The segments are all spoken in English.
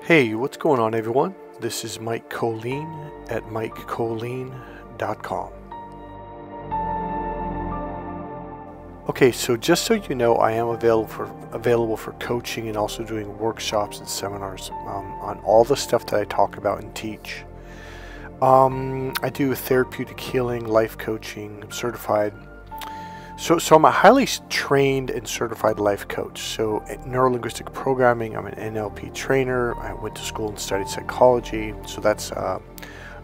Hey, what's going on, everyone? This is Mike Colleen at MikeColleen.com. Okay, so just so you know, I am available for coaching and also doing workshops and seminars on all the stuff that I talk about and teach. I do therapeutic healing, life coaching. I'm certified. So I'm a highly trained and certified life coach. So at neuro-linguistic programming, I'm an NLP trainer. I went to school and studied psychology. So that's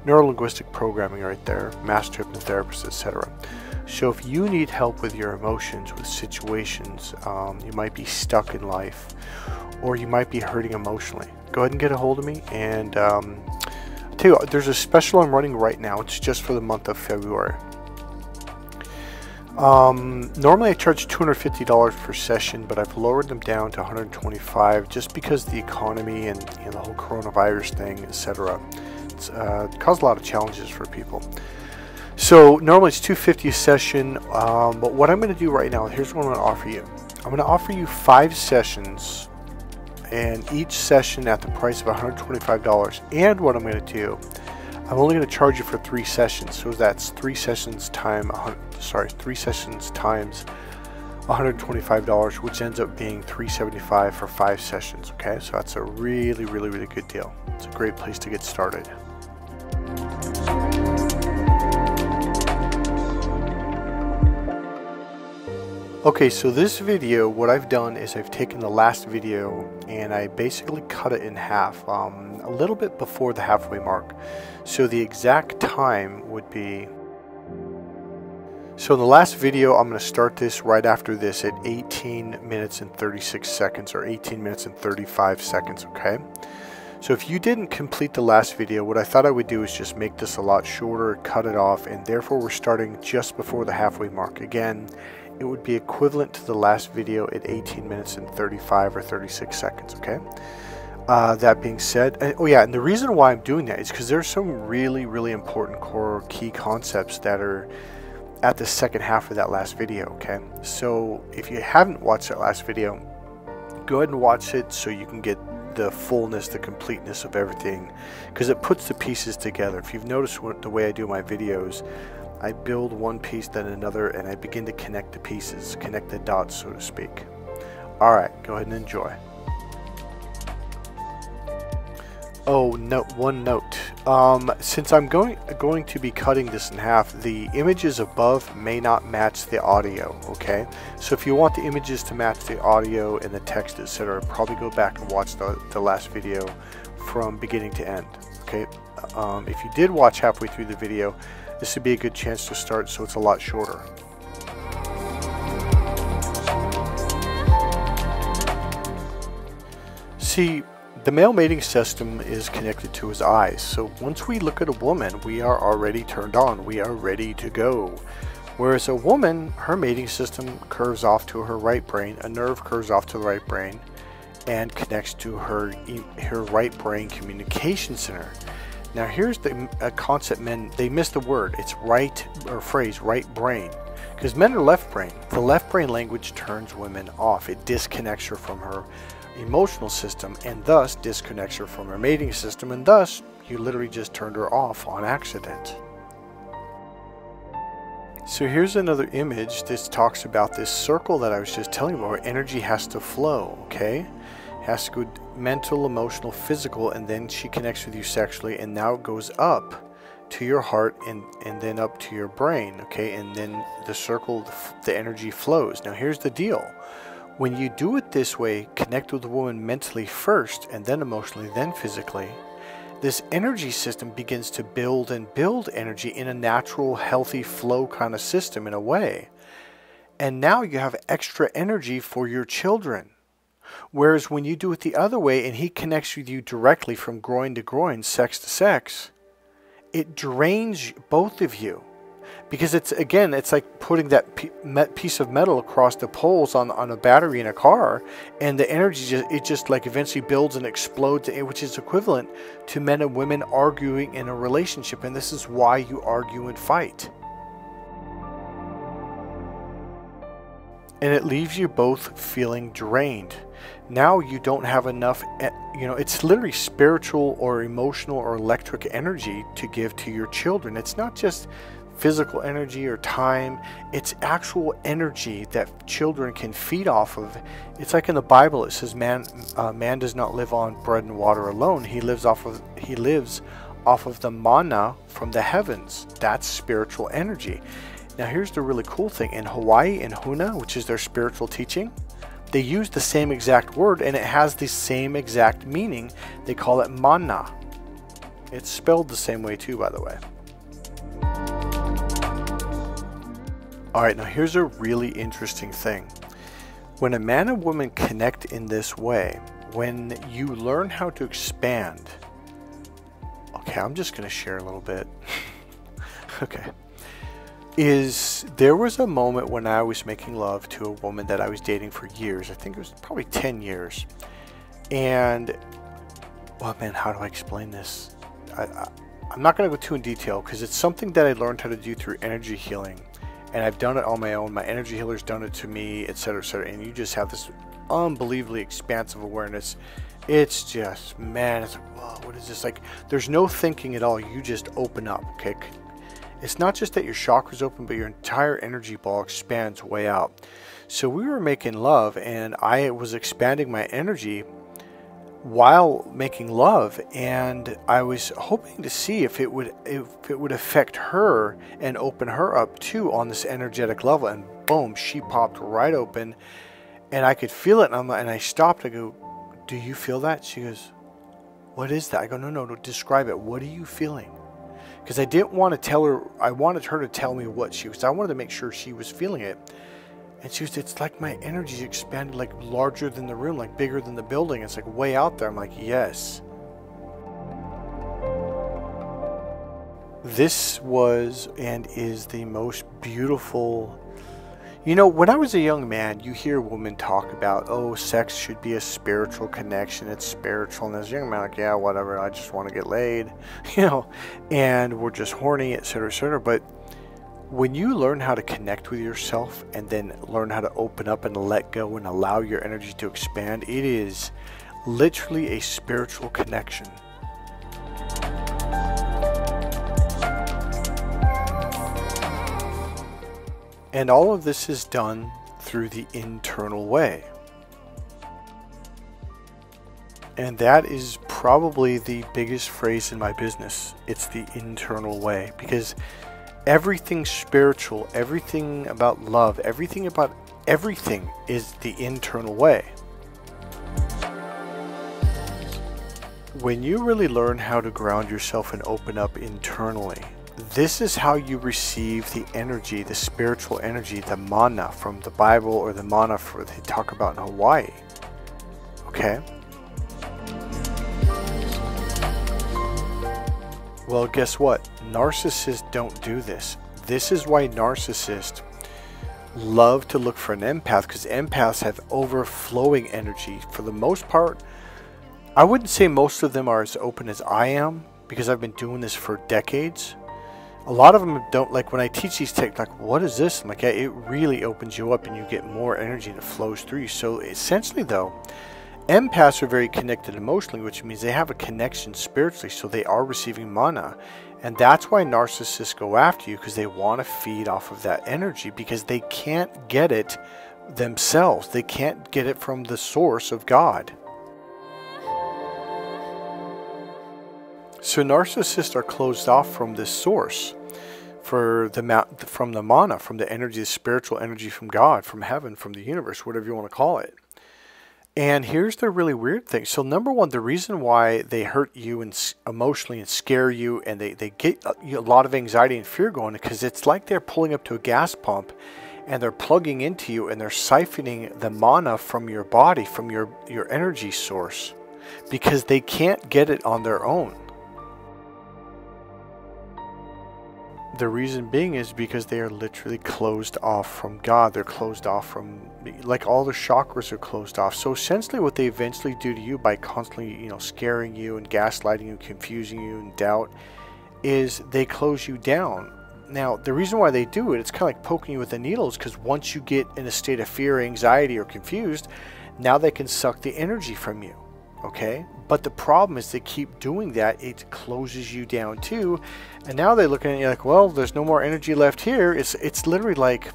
neuro-linguistic programming right there, master hypnotherapist, etc. So if you need help with your emotions, with situations, you might be stuck in life, or you might be hurting emotionally, go ahead and get a hold of me. And I'll tell you what, there's a special I'm running right now. It's just for the month of February. Normally I charge $250 per session, but I've lowered them down to $125 just because the economy and the whole coronavirus thing, etc. It's caused a lot of challenges for people. So normally it's $250 a session, but what I'm going to do right now, here's what I'm going to offer you. I'm going to offer you 5 sessions, and each session at the price of $125. And what I'm going to do, I'm only going to charge you for 3 sessions, so that's 3 sessions times $125, which ends up being $375 for 5 sessions. Okay, so that's a really good deal. It's a great place to get started. Okay, so this video, what I've done is I've taken the last video and I basically cut it in half, a little bit before the halfway mark. So the exact time would be, so in the last video, I'm going to start this right after this at 18 minutes and 36 seconds or 18 minutes and 35 seconds, okay? So if you didn't complete the last video, what I thought I would do is just make this a lot shorter, cut it off, and therefore we're starting just before the halfway mark. Again, it would be equivalent to the last video at 18 minutes and 35 or 36 seconds, okay? That being said, oh yeah, and the reason why I'm doing that is because there's some really important core key concepts that are at the second half of that last video, okay? So if you haven't watched that last video, go ahead and watch it so you can get the fullness, the completeness of everything, because it puts the pieces together. If you've noticed the way I do my videos, I build one piece then another, and I begin to connect the pieces, connect the dots, so to speak. Alright, go ahead and enjoy. Oh, one note. Since I'm going to be cutting this in half, the images above may not match the audio, okay? So if you want the images to match the audio and the text, etc., probably go back and watch the last video from beginning to end, okay? If you did watch halfway through the video, this would be a good chance to start, so it's a lot shorter. See, the male mating system is connected to his eyes, so once we look at a woman, we are already turned on, we are ready to go. Whereas a woman, her mating system curves off to her right brain, a nerve curves off to the right brain, and connects to her right brain communication center. Now here's the concept they miss the word. It's right, or phrase, right brain. Because men are left brain. The left brain language turns women off. It disconnects her from her emotional system and thus disconnects her from her mating system, and thus you literally just turned her off on accident. So here's another image. This talks about this circle that I was just telling you about, where energy has to flow, okay? Has to go mental, emotional, physical, and then she connects with you sexually, and now it goes up to your heart and then up to your brain, okay? And then the circle, the energy flows. Now here's the deal. When you do it this way, connect with the woman mentally first, and then emotionally, then physically, this energy system begins to build and build energy in a natural, healthy flow kind of system in a way. And now you have extra energy for your children. Whereas when you do it the other way and he connects with you directly from groin to groin, sex to sex, it drains both of you. Because it's like putting that piece of metal across the poles on a battery in a car, and the energy just like eventually builds and explodes, which is equivalent to men and women arguing in a relationship. And this is why you argue and fight. And it leaves you both feeling drained. Now you don't have enough, it's literally spiritual or emotional or electric energy to give to your children. It's not just physical energy or time, it's actual energy that children can feed off of. It's like in the Bible, it says man does not live on bread and water alone. He lives off of the manna from the heavens. That's spiritual energy. Now here's the really cool thing. In Hawaii, in Huna, which is their spiritual teaching, they use the same exact word and it has the same exact meaning. They call it mana. It's spelled the same way too, by the way. Alright, now here's a really interesting thing. When a man and woman connect in this way, when you learn how to expand, okay, I'm just going to share a little bit. Okay. There was a moment when I was making love to a woman that I was dating for years. I think it was probably 10 years. And, well, man, how do I explain this? I'm not going to go too in detail because it's something that I learned how to do through energy healing. And I've done it on my own. My energy healer's done it to me, etc., etc. And you just have this unbelievably expansive awareness. It's just, man, it's like, whoa, what is this? Like, there's no thinking at all. You just open up, okay? It's not just that your chakras open, but your entire energy ball expands way out. So we were making love, and I was expanding my energy while making love, and I was hoping to see if it would affect her and open her up too on this energetic level. And boom, she popped right open, and I could feel it. And I stopped. I go, "Do you feel that?" She goes, "What is that?" I go, "No, describe it. What are you feeling?" Because I didn't want to tell her, I wanted her to tell me what she was. I wanted to make sure she was feeling it. And she was, it's like my energy expanded, like larger than the room, like bigger than the building. It's like way out there. I'm like, yes. This was and is the most beautiful. You know, when I was a young man, you hear women talk about, oh, sex should be a spiritual connection. It's spiritual. And as a young man, like, yeah, whatever. I just want to get laid, and we're just horny, etc., etc. But when you learn how to connect with yourself and then learn how to open up and let go and allow your energy to expand, it is literally a spiritual connection. And all of this is done through the internal way. And that is probably the biggest phrase in my business. It's the internal way. Because everything spiritual, everything about love, everything is the internal way. When you really learn how to ground yourself and open up internally, this is how you receive the energy, the spiritual energy, the mana from the Bible, or the mana they talk about in Hawaii. Okay? Well, guess what? Narcissists don't do this. This is why narcissists love to look for an empath, because empaths have overflowing energy. For the most part, I wouldn't say most of them are as open as I am, because I've been doing this for decades. A lot of them don't, like when I teach these techniques, like, what is this? I'm like, yeah, it really opens you up and you get more energy and it flows through you. So essentially though, empaths are very connected emotionally, which means they have a connection spiritually, so they are receiving mana. And that's why narcissists go after you, because they want to feed off of that energy, because they can't get it themselves. They can't get it from the source of God. So narcissists are closed off from this source, from the mana, from the energy, the spiritual energy from God, from heaven, from the universe, whatever you want to call it. And here's the really weird thing. So number one, the reason why they hurt you and emotionally and scare you, and they get a lot of anxiety and fear going, because it's like they're pulling up to a gas pump and they're plugging into you and they're siphoning the mana from your body, from your energy source, because they can't get it on their own. The reason being is because they are literally closed off from God. They're closed off from, like, all the chakras are closed off. So essentially what they eventually do to you by constantly, scaring you and gaslighting you, confusing you and doubt, is they close you down. Now, the reason why they do it, it's kind of like poking you with the needles, because once you get in a state of fear, anxiety, or confused, Now they can suck the energy from you. Okay, but the problem is they keep doing that. It closes you down too, and now they're looking at you like, well, there's no more energy left here. It's literally like,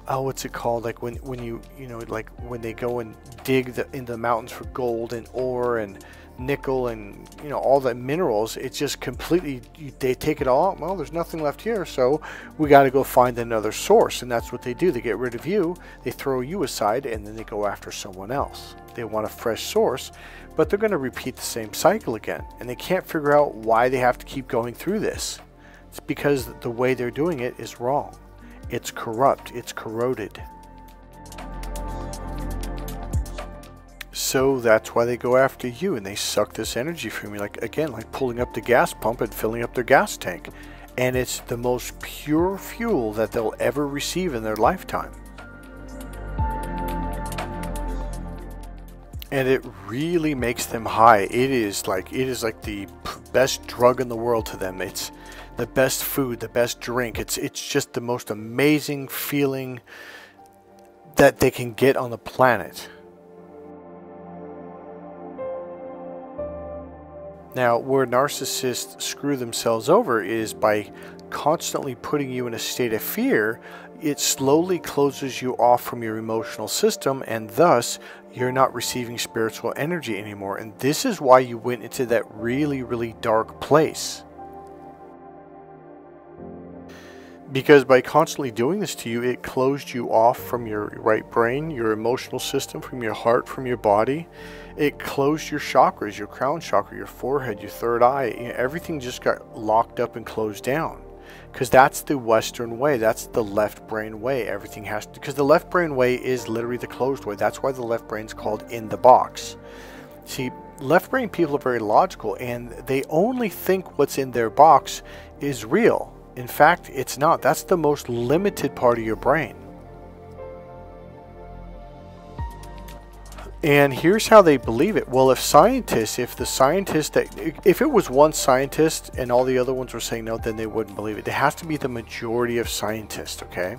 oh, what's it called? Like when you know, like when they go and dig in the mountains for gold and ore and nickel and, you know, all the minerals. It's just completely, they take it all out. Well, there's nothing left here, so we got to go find another source. And that's what they do. They get rid of you, they throw you aside, and then they go after someone else. They want a fresh source, but they're going to repeat the same cycle again, and they can't figure out why they have to keep going through this. It's because the way they're doing it is wrong. It's corrupt, it's corroded. So that's why they go after you, and they suck this energy from you, like, again, like pulling up the gas pump and filling up their gas tank. And it's the most pure fuel that they'll ever receive in their lifetime. And it really makes them high. It is like the best drug in the world to them. It's the best food, the best drink. It's just the most amazing feeling that they can get on the planet. Now, where narcissists screw themselves over is by constantly putting you in a state of fear. It slowly closes you off from your emotional system, and thus you're not receiving spiritual energy anymore. And this is why you went into that really, really dark place. Because by constantly doing this to you, it closed you off from your right brain, your emotional system, from your heart, from your body. It closed your chakras, your crown chakra, your forehead, your third eye. You know, everything just got locked up and closed down. Because that's the Western way. That's the left brain way. Everything has to, because the left brain way is literally the closed way. That's why the left brain's called in the box. See, left brain people are very logical, and they only think what's in their box is real. In fact, it's not. That's the most limited part of your brain. And here's how they believe it. Well, if it was one scientist and all the other ones were saying no, then they wouldn't believe it. It has to be the majority of scientists, okay?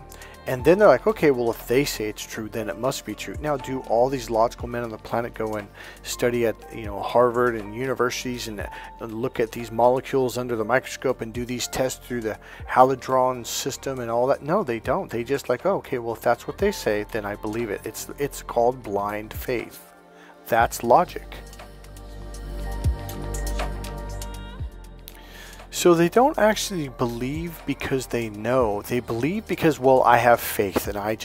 And then they're like, okay, well, if they say it's true, then it must be true. Now, do all these logical men on the planet go and study at, you know, Harvard and universities and look at these molecules under the microscope and do these tests through the Halodron system and all that? No, they don't. They just like, oh, okay, well, if that's what they say, then I believe it. It's called blind faith. That's logic. So they don't actually believe because they know. They believe because, well, I have faith, and I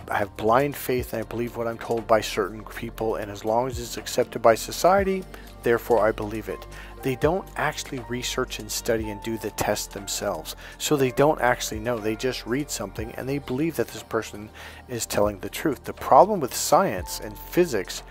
have blind faith, and I believe what I'm told by certain people, and as long as it's accepted by society, therefore I believe it. They don't actually research and study and do the test themselves. So they don't actually know. They just read something and they believe that this person is telling the truth. The problem with science and physics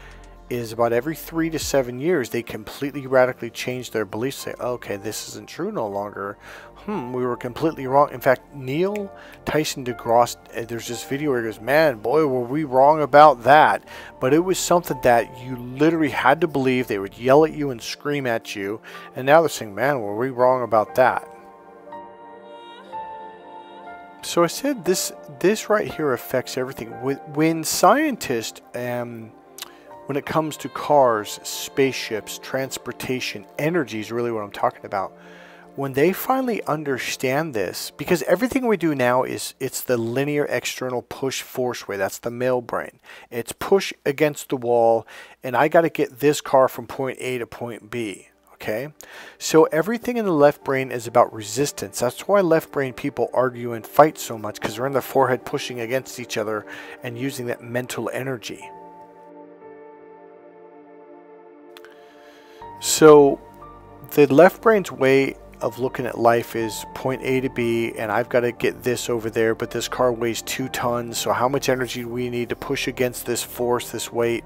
is about every 3 to 7 years they completely radically change their beliefs. Say, okay, this isn't true no longer. We were completely wrong. In fact, Neil Tyson deGrasse, there's this video where he goes, man, boy, were we wrong about that. But it was something that you literally had to believe. They would yell at you and scream at you, and now they're saying, man, were we wrong about that. So I said this right here affects everything. When scientists when it comes to cars, spaceships, transportation, energy is really what I'm talking about. When they finally understand this, because everything we do now it's the linear external push force way. That's the male brain. It's push against the wall, and I got to get this car from point A to point B. Okay? So everything in the left brain is about resistance. That's why left brain people argue and fight so much, because they're in their forehead pushing against each other and using that mental energy. So the left brain's way of looking at life is point A to B, and I've got to get this over there, but this car weighs 2 tons, so how much energy do we need to push against this force, this weight?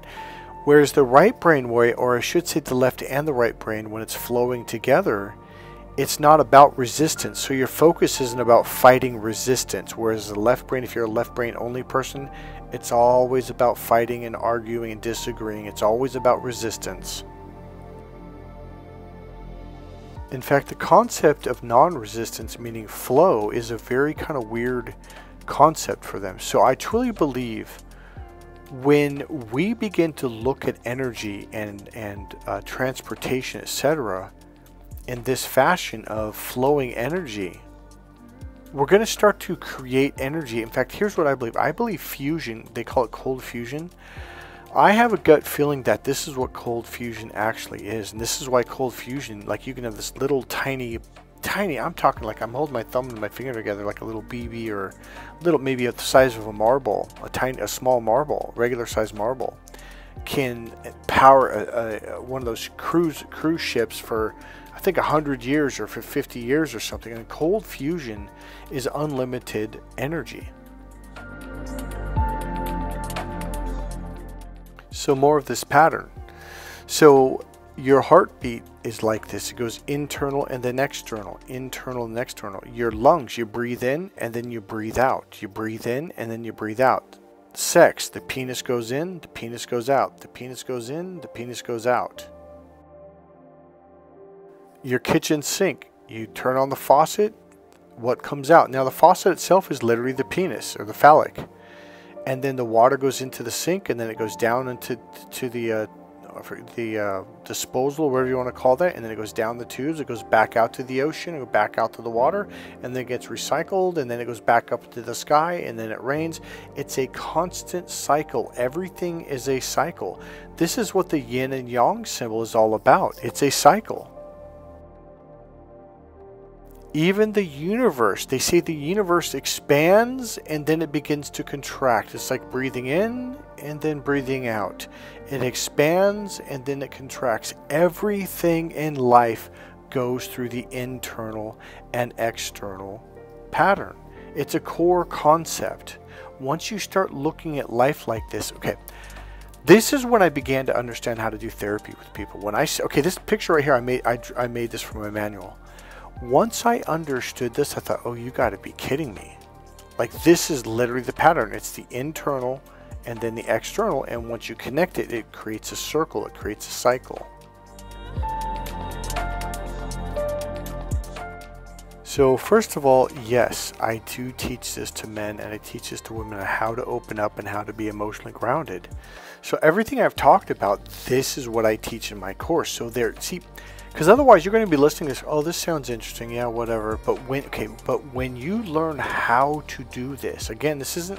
Whereas the right brain way, or I should say the left and the right brain, when it's flowing together, it's not about resistance. So your focus isn't about fighting resistance, whereas the left brain, if you're a left brain only person, it's always about fighting and arguing and disagreeing. It's always about resistance. In fact, the concept of non-resistance, meaning flow, is a very kind of weird concept for them. So I truly believe When we begin to look at energy and transportation, etc., in this fashion of flowing energy, we're going to start to create energy. In fact, here's what I believe. I believe fusion, they call it cold fusion. I have a gut feeling that this is what cold fusion actually is. And this is why cold fusion, like you can have this little tiny, I'm talking like I'm holding my thumb and my finger together like a little BB, or little, maybe the size of a marble, a small marble, regular size marble, can power one of those cruise ships for, I think, 100 years or for 50 years or something. And cold fusion is unlimited energy. So more of this pattern. So your heartbeat is like this. It goes internal and then external, internal and external. Your lungs, you breathe in and then you breathe out. You breathe in and then you breathe out. Sex, the penis goes in, the penis goes out. The penis goes in, the penis goes out. Your kitchen sink, you turn on the faucet, what comes out? Now the faucet itself is literally the penis or the phallic. And then the water goes into the sink, and then it goes down into the disposal, whatever you want to call that, and then it goes down the tubes, it goes back out to the ocean, it goes back out to the water, and then it gets recycled, and then it goes back up to the sky, and then it rains. It's a constant cycle. Everything is a cycle. This is what the yin and yang symbol is all about. It's a cycle. Even the universe, they say the universe expands and then it begins to contract. It's like breathing in and then breathing out. It expands and then it contracts. Everything in life goes through the internal and external pattern. It's a core concept. Once you start looking at life like this, okay, this is when I began to understand how to do therapy with people. When okay, this picture right here, I made this from a manual. Once I understood this, I thought, oh, you got to be kidding me. Like, this is literally the pattern. It's the internal and then the external. And once you connect it, it creates a circle. It creates a cycle. So first of all, yes, I do teach this to men and I teach this to women on how to open up and how to be emotionally grounded. So everything I've talked about, this is what I teach in my course. So there, see, because otherwise you're going to be listening to this, oh, this sounds interesting, yeah, whatever. But when you learn how to do this, again, this isn't,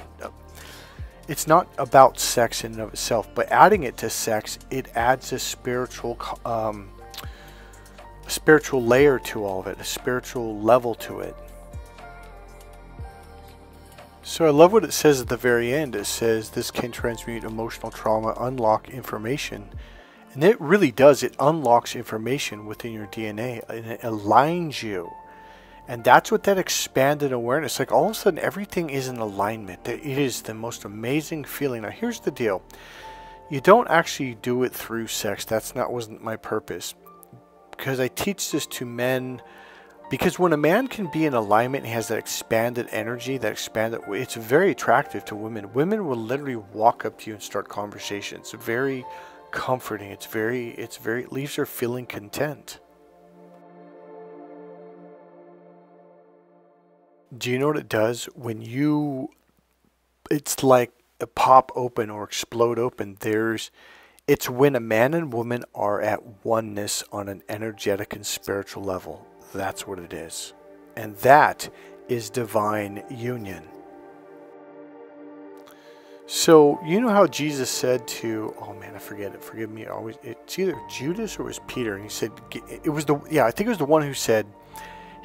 it's not about sex in and of itself, but adding it to sex, it adds a spiritual layer to all of it, a spiritual level to it. So I love what it says at the very end. It says this can transmute emotional trauma, unlock information. And it really does. It unlocks information within your DNA and it aligns you. And that's what that expanded awareness, like all of a sudden everything is in alignment. It is the most amazing feeling. Now here's the deal. You don't actually do it through sex. Wasn't my purpose. Because I teach this to men, because when a man can be in alignment and he has that expanded energy, it's very attractive to women. Women will literally walk up to you and start conversations. It's very comforting. It leaves her feeling content. Do you know what it does when it's like a pop open or explode open? It's when a man and woman are at oneness on an energetic and spiritual level. That's what it is. And that is divine union. So, you know how Jesus said to, oh man, I forget it, forgive me, always, it's either Judas or it was Peter, and he said, I think it was the one who said,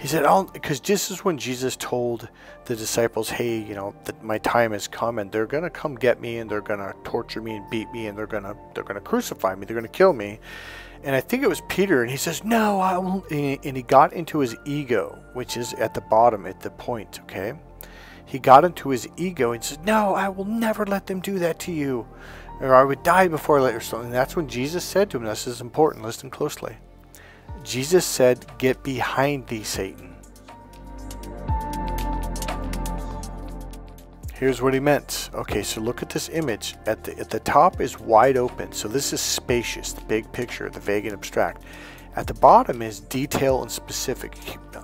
because this is when Jesus told the disciples, hey, that my time has come and they're going to come get me and they're going to torture me and beat me and they're going to crucify me, they're going to kill me. And I think it was Peter, and he says, no, I won't. And he got into his ego, which is at the bottom, at the point, okay? He got into his ego and said, no, I will never let them do that to you, or I would die before I let you. And that's when Jesus said to him, this is important, listen closely. Jesus said, get behind thee, Satan. Here's what he meant. Okay, so look at this image. At the top is wide open. So this is spacious, the big picture, the vague and abstract. At the bottom is detail and specific.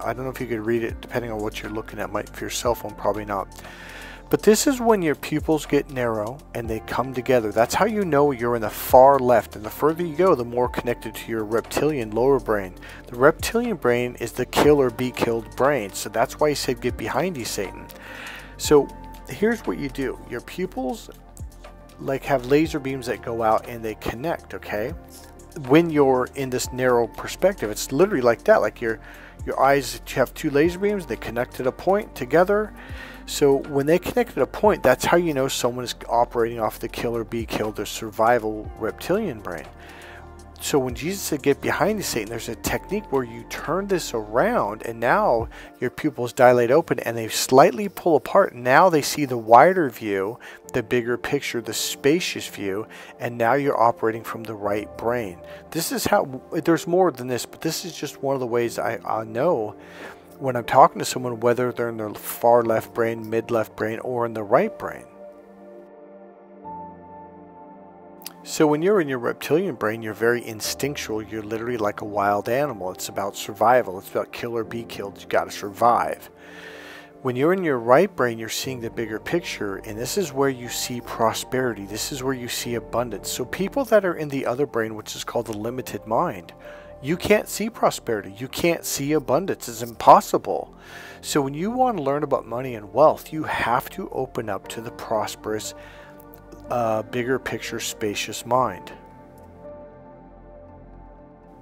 I don't know if you could read it depending on what you're looking at. For your cell phone, probably not. But this is when your pupils get narrow and they come together. That's how you know you're in the far left. And the further you go, the more connected to your reptilian lower brain. The reptilian brain is the kill or be killed brain. So that's why he said, get behind you, Satan. So here's what you do. Your pupils like have laser beams that go out and they connect, okay? When you're in this narrow perspective, it's literally like that. Like your eyes have two laser beams, they connect at a point together. So when they connect at a point, that's how you know someone is operating off the kill or be killed or survival reptilian brain. So when Jesus said get behind you, Satan, there's a technique where you turn this around and now your pupils dilate open and they slightly pull apart. Now they see the wider view, the bigger picture, the spacious view, and now you're operating from the right brain. This is how, there's more than this, but this is just one of the ways I know when I'm talking to someone, whether they're in the far left brain, mid left brain, or in the right brain. So when you're in your reptilian brain, you're very instinctual. You're literally like a wild animal. It's about survival. It's about kill or be killed. You got to survive. When you're in your right brain, you're seeing the bigger picture, and this is where you see prosperity. This is where you see abundance. So people that are in the other brain, which is called the limited mind, you can't see prosperity. You can't see abundance. It's impossible. So when you want to learn about money and wealth, you have to open up to the prosperous, bigger picture, spacious mind.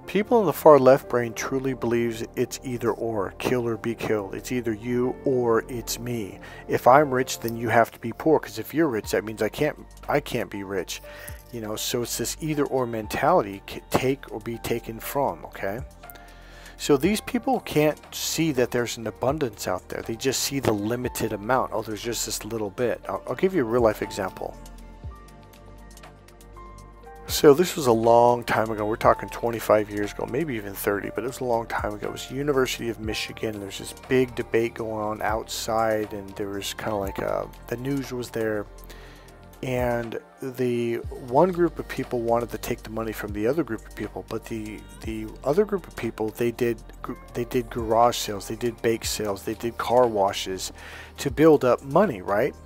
People in the far left brain truly believes it's either or, kill or be killed. It's either you or it's me. If I'm rich, then you have to be poor, because if you're rich, that means I can't be rich. You know, so it's this either or mentality, take or be taken from, okay? So these people can't see that there's an abundance out there. They just see the limited amount. Oh, there's just this little bit. I'll give you a real life example. So this was a long time ago. We're talking 25 years ago, maybe even 30, but it was a long time ago. It was University of Michigan, and there's this big debate going on outside, and there was kind of like the news was there, and the one group of people wanted to take the money from the other group of people, but the other group of people, they did garage sales, they did bake sales, they did car washes to build up money, right?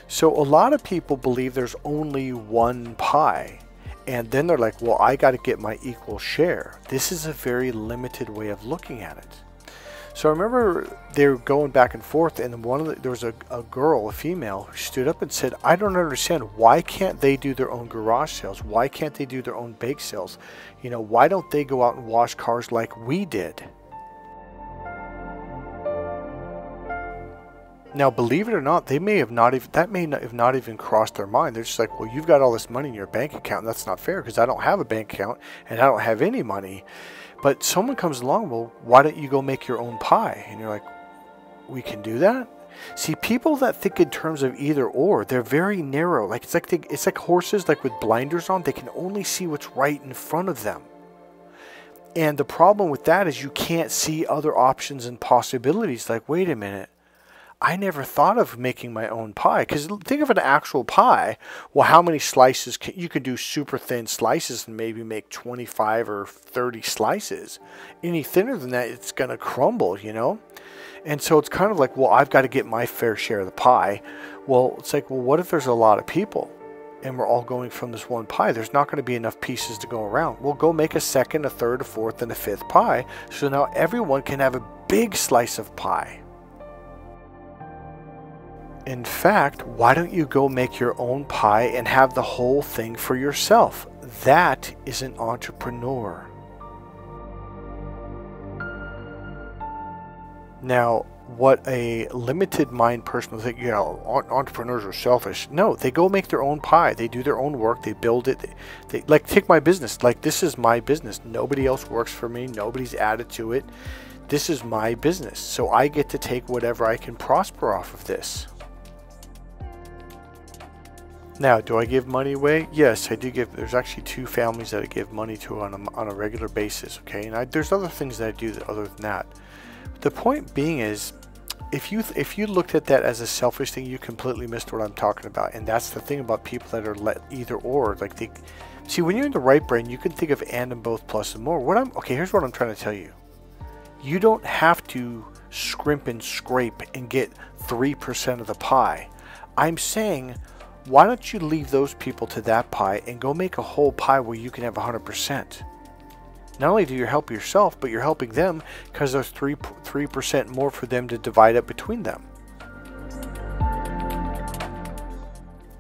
So a lot of people believe there's only one pie. And then they're like, well, I got to get my equal share. This is a very limited way of looking at it. So I remember they were going back and forth, and there was a girl, a female, who stood up and said, I don't understand. Why can't they do their own garage sales? Why can't they do their own bake sales? You know, why don't they go out and wash cars like we did? Now, believe it or not, they may have not even, that may not have not even crossed their mind. They're just like, well, you've got all this money in your bank account, and that's not fair because I don't have a bank account and I don't have any money. But someone comes along, well, why don't you go make your own pie? And you're like, we can do that? See, people that think in terms of either or, they're very narrow. Like it's like horses, like with blinders on. They can only see what's right in front of them. And the problem with that is you can't see other options and possibilities. Like, wait a minute. I never thought of making my own pie. Because think of an actual pie. Well, how many slices you could do super thin slices and maybe make 25 or 30 slices. Any thinner than that, it's going to crumble, you know? And so it's kind of like, well, I've got to get my fair share of the pie. Well, it's like, well, what if there's a lot of people and we're all going from this one pie? There's not going to be enough pieces to go around. We'll go make a second, a third, a fourth, and a fifth pie. So now everyone can have a big slice of pie. In fact, why don't you go make your own pie and have the whole thing for yourself? That is an entrepreneur. Now, what a limited mind person will think, you know, entrepreneurs are selfish. No, they go make their own pie. They do their own work. They build it. They like, take my business. Like, this is my business. Nobody else works for me. Nobody's added to it. This is my business. So I get to take whatever I can prosper off of this. Now, do I give money away? Yes, I do give. There's actually 2 families that I give money to on a regular basis, okay? And there's other things that I do other than that. The point being is, if you looked at that as a selfish thing, you completely missed what I'm talking about. And that's the thing about people that are either or. Like, see, when you're in the right brain, you can think of and both plus and more. Okay, here's what I'm trying to tell you. You don't have to scrimp and scrape and get 3% of the pie. I'm saying, why don't you leave those people to that pie and go make a whole pie where you can have 100%? Not only do you help yourself, but you're helping them because there's 3% more for them to divide up between them.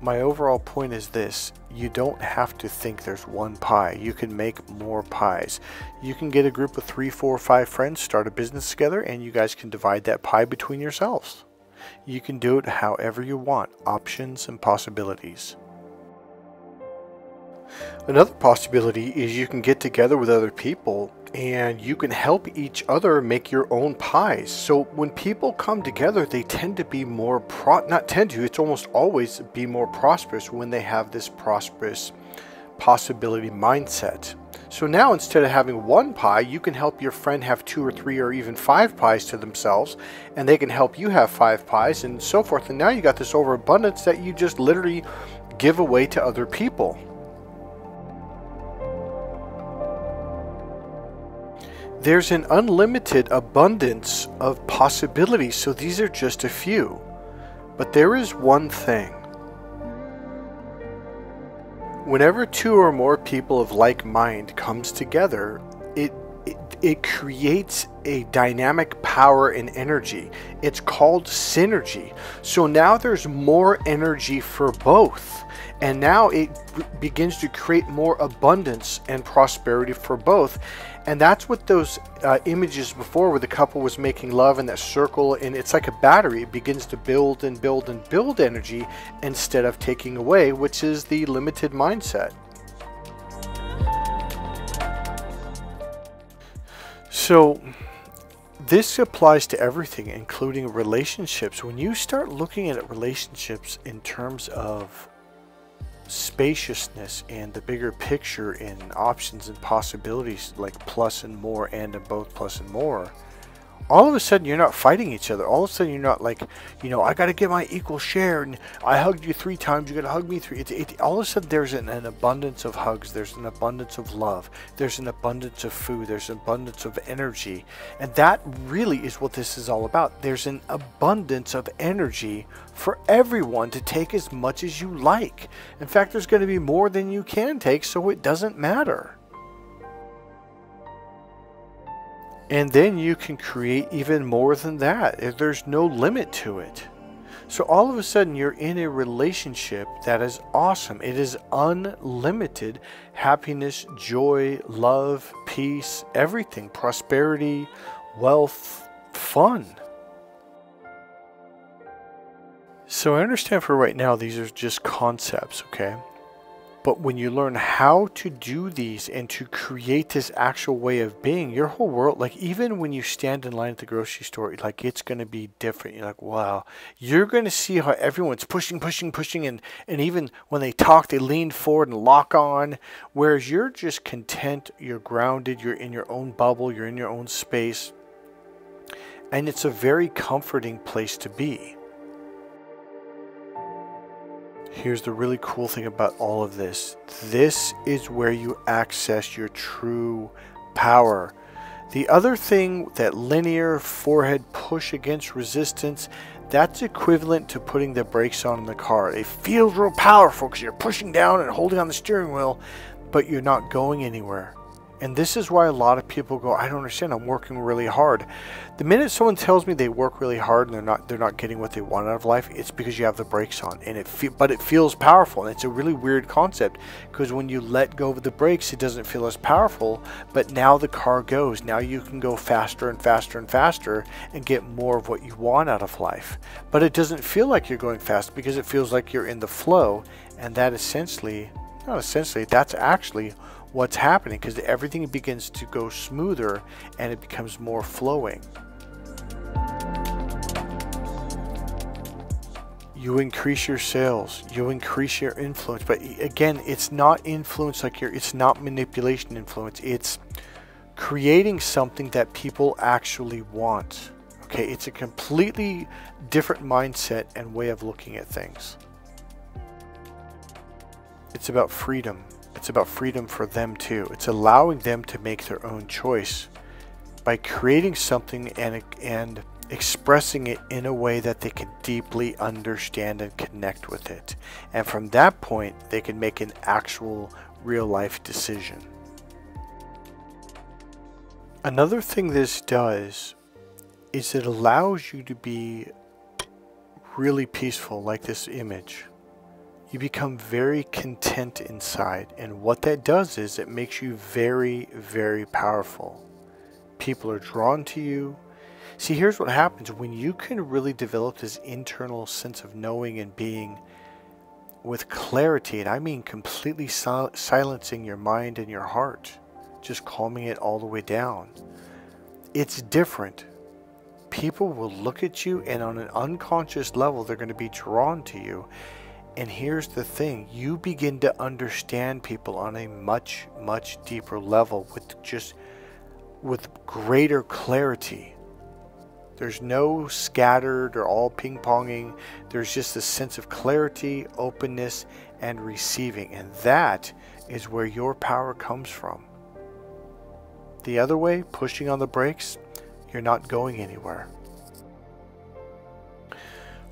My overall point is this: you don't have to think there's one pie. You can make more pies. You can get a group of 3, 4, 5 friends, start a business together, and you guys can divide that pie between yourselves. You can do it however you want. Options and possibilities. Another possibility is you can get together with other people and you can help each other make your own pies. So when people come together, they tend to be more it's almost always be more prosperous when they have this prosperous possibility mindset. So now instead of having one pie, you can help your friend have 2 or 3 or even 5 pies to themselves, and they can help you have 5 pies and so forth. And now you got this overabundance that you just literally give away to other people. There's an unlimited abundance of possibilities, so these are just a few. But there is one thing. Whenever 2 or more people of like mind comes together, it creates a dynamic power and energy. It's called synergy. So now there's more energy for both. And now it begins to create more abundance and prosperity for both. And that's what those images before where the couple was making love in that circle, and it's like a battery. It begins to build and build and build energy instead of taking away, which is the limited mindset. So this applies to everything, including relationships. When you start looking at relationships in terms of spaciousness and the bigger picture in options and possibilities, like plus and more and both plus and more, all of a sudden you're not fighting each other. All of a sudden you're not like, I got to get my equal share, and I hugged you 3 times, you got to hug me 3. All of a sudden there's an abundance of hugs, there's an abundance of love, there's an abundance of food, there's an abundance of energy. And that really is what this is all about. There's an abundance of energy for everyone to take as much as you like. In fact, there's going to be more than you can take, so it doesn't matter. And then you can create even more than that. There's no limit to it. So all of a sudden you're in a relationship that is awesome. It is unlimited happiness, joy, love, peace, everything, prosperity, wealth, fun. So I understand for right now these are just concepts, okay? But when you learn how to do these and to create this actual way of being, your whole world, like even when you stand in line at the grocery store, like it's going to be different. You're like, wow, you're going to see how everyone's pushing, and even when they talk, they lean forward and lock on, whereas you're just content, you're grounded, you're in your own bubble, you're in your own space, and it's a very comforting place to be. Here's the really cool thing about all of this. This is where you access your true power. The other thing, that linear forehead push against resistance, that's equivalent to putting the brakes on in the car. It feels real powerful because you're pushing down and holding on the steering wheel, but you're not going anywhere. And this is why a lot of people go, I don't understand, I'm working really hard. The minute someone tells me they work really hard and they're not getting what they want out of life, it's because you have the brakes on. And but it feels powerful. And it's a really weird concept, because when you let go of the brakes, it doesn't feel as powerful, but now the car goes. Now you can go faster and faster and faster and get more of what you want out of life. But it doesn't feel like you're going fast because it feels like you're in the flow. And that that's actually what's happening, because everything begins to go smoother and it becomes more flowing. You increase your sales, you increase your influence, but again, it's not influence like it's not manipulation influence, it's creating something that people actually want. Okay, it's a completely different mindset and way of looking at things. It's about freedom. It's about freedom for them too. It's allowing them to make their own choice by creating something and expressing it in a way that they can deeply understand and connect with it. And from that point, they can make an actual real life decision. Another thing this does is it allows you to be really peaceful, like this image. You become very content inside, and what that does is it makes you very, very powerful. People are drawn to you. See, here's what happens when you can really develop this internal sense of knowing and being with clarity, and I mean completely silencing your mind and your heart, just calming it all the way down. It's different. People will look at you, and on an unconscious level, they're going to be drawn to you. And here's the thing, you begin to understand people on a much, much deeper level with greater clarity. There's no scattered or all ping-ponging. There's just a sense of clarity, openness, and receiving. And that is where your power comes from. The other way, pushing on the brakes, you're not going anywhere.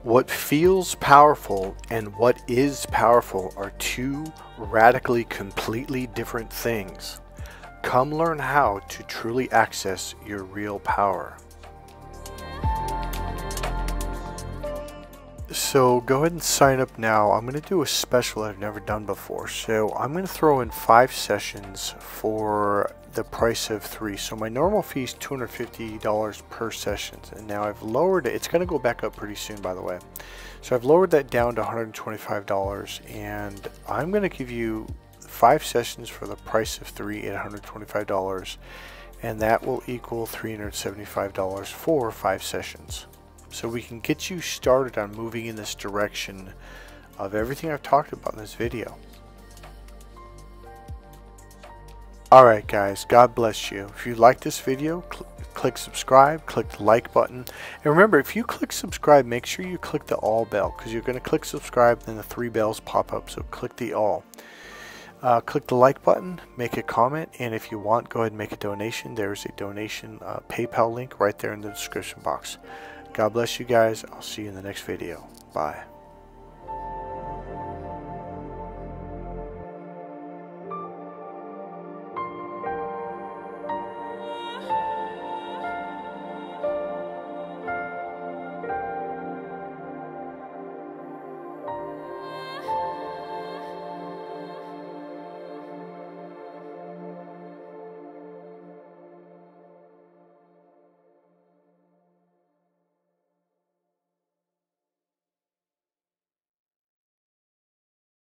What feels powerful and what is powerful are two radically, completely different things. Come learn how to truly access your real power. So go ahead and sign up now. I'm going to do a special I've never done before. So I'm going to throw in 5 sessions for the price of 3. So my normal fee is $250 per session, and now I've lowered it. It's going to go back up pretty soon, by the way. So I've lowered that down to $125, and I'm going to give you 5 sessions for the price of 3 at $125, and that will equal $375 for 5 sessions. So we can get you started on moving in this direction of everything I've talked about in this video. Alright guys, God bless you. If you like this video, click subscribe, click the like button. And remember, if you click subscribe, make sure you click the all bell, because you're going to click subscribe, then the 3 bells pop up, so click the all. Click the like button, make a comment, and if you want, go ahead and make a donation. There's a donation PayPal link right there in the description box. God bless you guys. I'll see you in the next video. Bye.